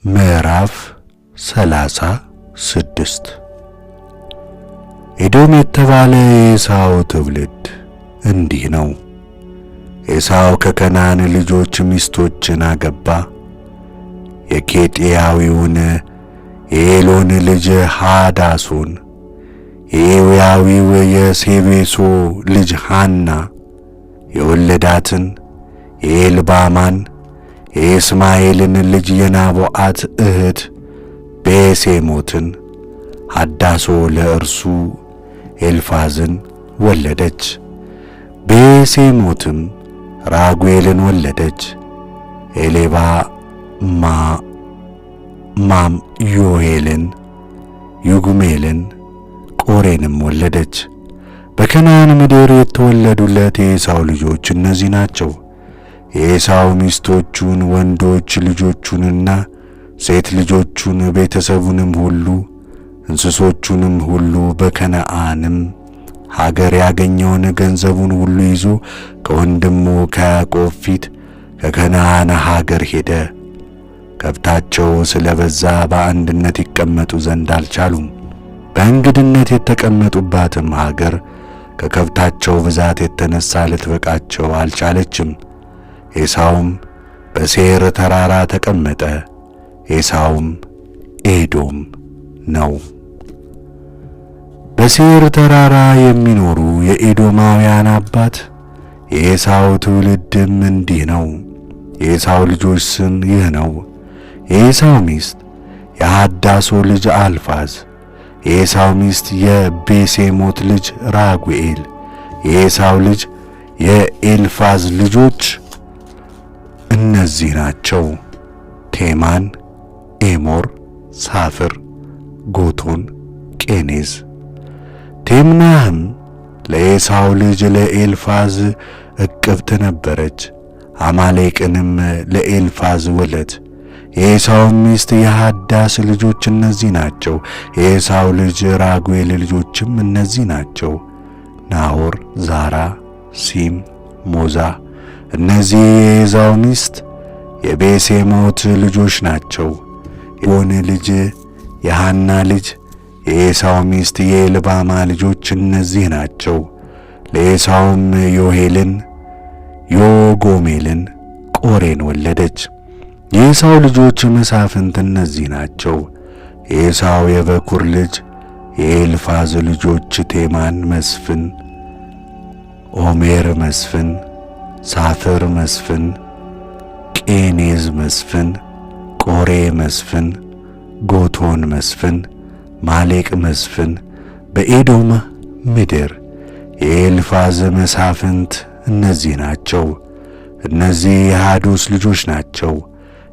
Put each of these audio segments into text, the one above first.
ምዕራፍ 36 ኤዶም የተባለ የኤሳው ትውልድ እንዲህ ነው። ኤሳው ከከናን ልጆች ሚስቶችን አገባ። የኬጢያዊውን የኤሎን ልጅ ሃዳሶን፣ የኤዊያዊው የሴቤሶ ልጅ ሐና የወለዳትን የኤልባማን የእስማኤልን ልጅ የናቦአት እህት ቤሴሞትን ሃዳሶ ለእርሱ ኤልፋዝን ወለደች። ቤሴሞትም ራጉኤልን ወለደች። ኤሌባማም ዮሄልን፣ ዩግሜልን፣ ቆሬንም ወለደች። በከነዓን ምድር የተወለዱለት የኤሳው ልጆች እነዚህ ናቸው። የኤሳው ሚስቶቹን ወንዶች ልጆቹንና ሴት ልጆቹን ቤተሰቡንም ሁሉ እንስሶቹንም ሁሉ በከነዓንም ሀገር ያገኘውን ገንዘቡን ሁሉ ይዞ ከወንድሙ ከያዕቆብ ፊት ከከነዓን ሀገር ሄደ። ከብታቸው ስለበዛ በአንድነት ይቀመጡ ዘንድ አልቻሉም። በእንግድነት የተቀመጡባትም ሀገር ከከብታቸው ብዛት የተነሳ ልትበቃቸው አልቻለችም። ኤሳውም በሴር ተራራ ተቀመጠ። ኤሳውም ኤዶም ነው። በሴር ተራራ የሚኖሩ የኤዶማውያን አባት የኤሳው ትውልድም እንዲህ ነው። የኤሳው ልጆች ስም ይህ ነው። የኤሳው ሚስት የሃዳሶ ልጅ አልፋዝ፣ የኤሳው ሚስት የቤሴሞት ልጅ ራጉኤል። የኤሳው ልጅ የኤልፋዝ ልጆች እነዚህ ናቸው። ቴማን፣ ኤሞር፣ ሳፍር፣ ጎቶን፣ ቄኔዝ። ቴምናህም ለኤሳው ልጅ ለኤልፋዝ እቅብት ነበረች። አማሌቅንም ለኤልፋዝ ወለት። የኤሳው ሚስት የሃዳስ ልጆች እነዚህ ናቸው። የኤሳው ልጅ ራጉኤል ልጆችም እነዚህ ናቸው። ናሆር፣ ዛራ፣ ሲም፣ ሞዛ። እነዚህ የኤሳው ሚስት የቤሴሞት ልጆች ናቸው። የቦን ልጅ የሐና ልጅ የኤሳው ሚስት የኤልባማ ልጆች እነዚህ ናቸው። ለኤሳውም ዮሄልን፣ ዮጎሜልን፣ ቆሬን ወለደች። የኤሳው ልጆች መሳፍንት እነዚህ ናቸው። የኤሳው የበኩር ልጅ የኤልፋዝ ልጆች ቴማን መስፍን፣ ኦሜር መስፍን፣ ሳፍር መስፍን፣ ቄኔዝ መስፍን፣ ቆሬ መስፍን፣ ጎቶን መስፍን፣ ማሌቅ መስፍን። በኤዶም ምድር የኤልፋዝ መሳፍንት እነዚህ ናቸው። እነዚህ የሃዶስ ልጆች ናቸው።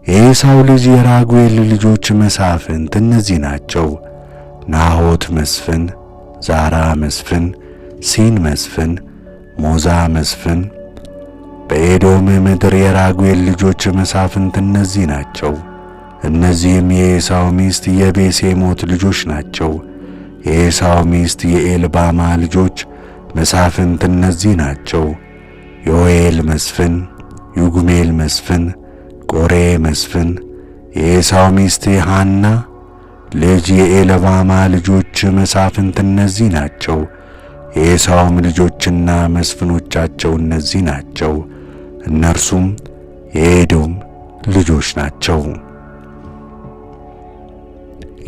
የኤሳው ልጅ የራጉኤል ልጆች መሳፍንት እነዚህ ናቸው። ናሆት መስፍን፣ ዛራ መስፍን፣ ሲን መስፍን፣ ሞዛ መስፍን። በኤዶም ምድር የራጉኤል ልጆች መሳፍንት እነዚህ ናቸው። እነዚህም የኤሳው ሚስት የቤሴሞት ልጆች ናቸው። የኤሳው ሚስት የኤልባማ ልጆች መሳፍንት እነዚህ ናቸው። ዮኤል መስፍን፣ ዩግሜል መስፍን፣ ቆሬ መስፍን። የኤሳው ሚስት የሐና ልጅ የኤልባማ ልጆች መሳፍንት እነዚህ ናቸው። የኤሳውም ልጆችና መስፍኖቻቸው እነዚህ ናቸው። እነርሱም የኤዶም ልጆች ናቸው።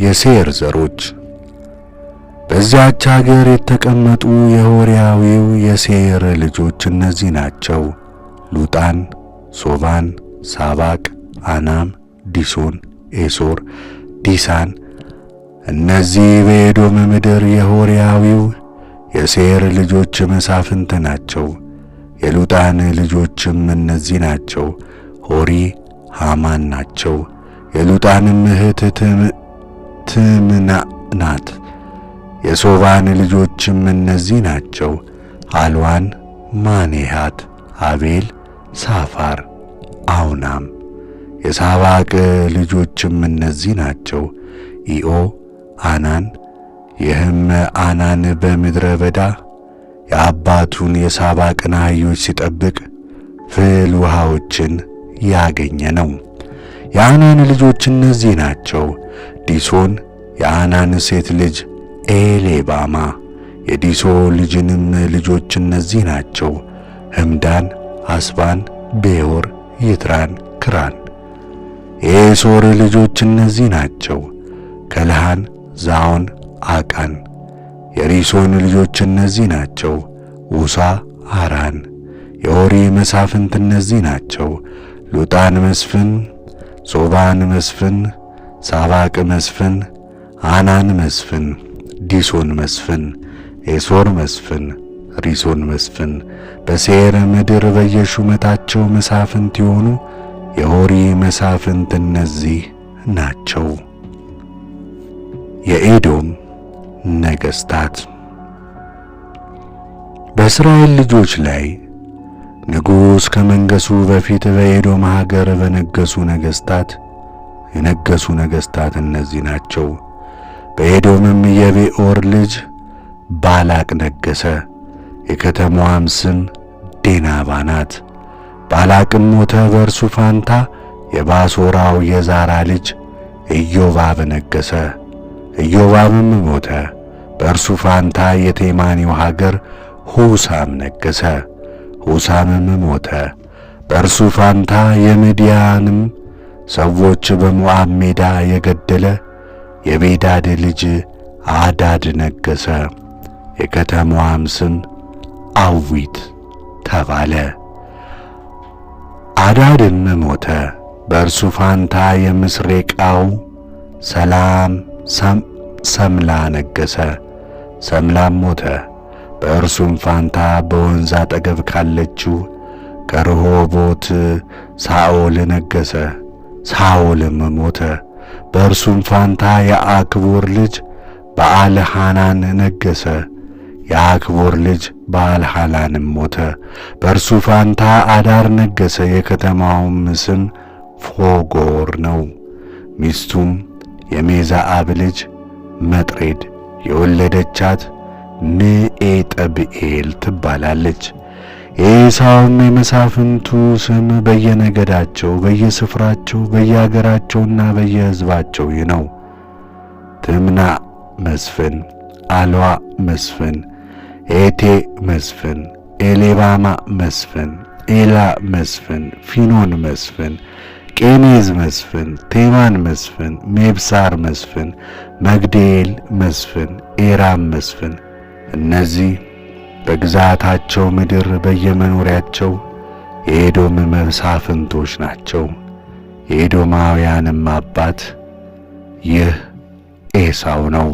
የሴር ዘሮች። በዚያች አገር የተቀመጡ የሆሪያዊው የሴር ልጆች እነዚህ ናቸው። ሉጣን፣ ሶባን፣ ሳባቅ፣ አናም፣ ዲሶን፣ ኤሶር፣ ዲሳን። እነዚህ በኤዶም ምድር የሆሪያዊው የሴር ልጆች መሳፍንት ናቸው። የሉጣን ልጆችም እነዚህ ናቸው። ሆሪ፣ ሃማን ናቸው። የሉጣንም እህት ትምና ናት። የሶባን ልጆችም እነዚህ ናቸው። አልዋን፣ ማኔሃት፣ አቤል፣ ሳፋር፣ አውናም። የሳባቅ ልጆችም እነዚህ ናቸው። ኢኦ፣ አናን። ይህም አናን በምድረ በዳ የአባቱን የሳባቅን አህዮች ሲጠብቅ ፍል ውሃዎችን ያገኘ ነው። የአናን ልጆች እነዚህ ናቸው። ዲሶን የአናን ሴት ልጅ ኤሌባማ። የዲሶ ልጅንም ልጆች እነዚህ ናቸው። ሕምዳን፣ አስባን፣ ቤዮር፣ ይትራን፣ ክራን። የኤሶር ልጆች እነዚህ ናቸው። ከልሃን፣ ዛውን፣ አቃን። የሪሶን ልጆች እነዚህ ናቸው። ውሳ፣ አራን። የኦሪ መሳፍንት እነዚህ ናቸው። ሉጣን መስፍን፣ ሶባን መስፍን፣ ሳባቅ መስፍን፣ አናን መስፍን፣ ዲሶን መስፍን፣ ኤሶር መስፍን፣ ሪሶን መስፍን። በሴር ምድር በየሹመታቸው መሳፍንት የሆኑ የኦሪ መሳፍንት እነዚህ ናቸው። የኤዶም ነገሥታት። በእስራኤል ልጆች ላይ ንጉሥ ከመንገሱ በፊት በኤዶም ሀገር የነገሱ ነገሥታት እነዚህ ናቸው። በኤዶምም የቤኦር ልጅ ባላቅ ነገሠ። የከተማዋም ስም ዴናባ ናት። ባላቅም ሞተ። በእርሱ ፋንታ የባሶራው የዛራ ልጅ ኢዮባብ ነገሠ። ኢዮባብም ሞተ። በእርሱ ፋንታ የቴማኒው ሀገር ሁሳም ነገሠ። ሁሳምም ሞተ። በእርሱ ፋንታ የምድያንም ሰዎች በሞዓብ ሜዳ የገደለ የቤዳድ ልጅ አዳድ ነገሠ። የከተማዋም ስም አዊት ተባለ። አዳድም ሞተ። በእርሱ ፋንታ የምስሬቃው ሰምላ ነገሠ። ሰምላም ሞተ። በእርሱም ፋንታ በወንዝ አጠገብ ካለችው ከርሆቦት ሳኦል ነገሠ። ሳኦልም ሞተ። በእርሱም ፋንታ የአክቦር ልጅ በአልሐናን ነገሠ። የአክቦር ልጅ በአልሐናንም ሞተ። በእርሱ ፋንታ አዳር ነገሠ። የከተማውም ስም ፎጎር ነው። ሚስቱም የሜዛአብ ልጅ መጥሬድ የወለደቻት ምኤጠብኤል ትባላለች። የኤሳውም የመሳፍንቱ ስም በየነገዳቸው በየስፍራቸው በየአገራቸውና በየሕዝባቸው ይህ ነው። ትምናዕ መስፍን፣ አልዋ መስፍን፣ ኤቴ መስፍን፣ ኤሌባማ መስፍን፣ ኤላ መስፍን፣ ፊኖን መስፍን፣ ቄኔዝ መስፍን፣ ቴማን መስፍን፣ ሜብሳር መስፍን፣ መግዴል መስፍን፣ ኤራም መስፍን። እነዚህ በግዛታቸው ምድር በየመኖሪያቸው የኤዶም መሳፍንቶች ናቸው። የኤዶማውያንም አባት ይህ ኤሳው ነው።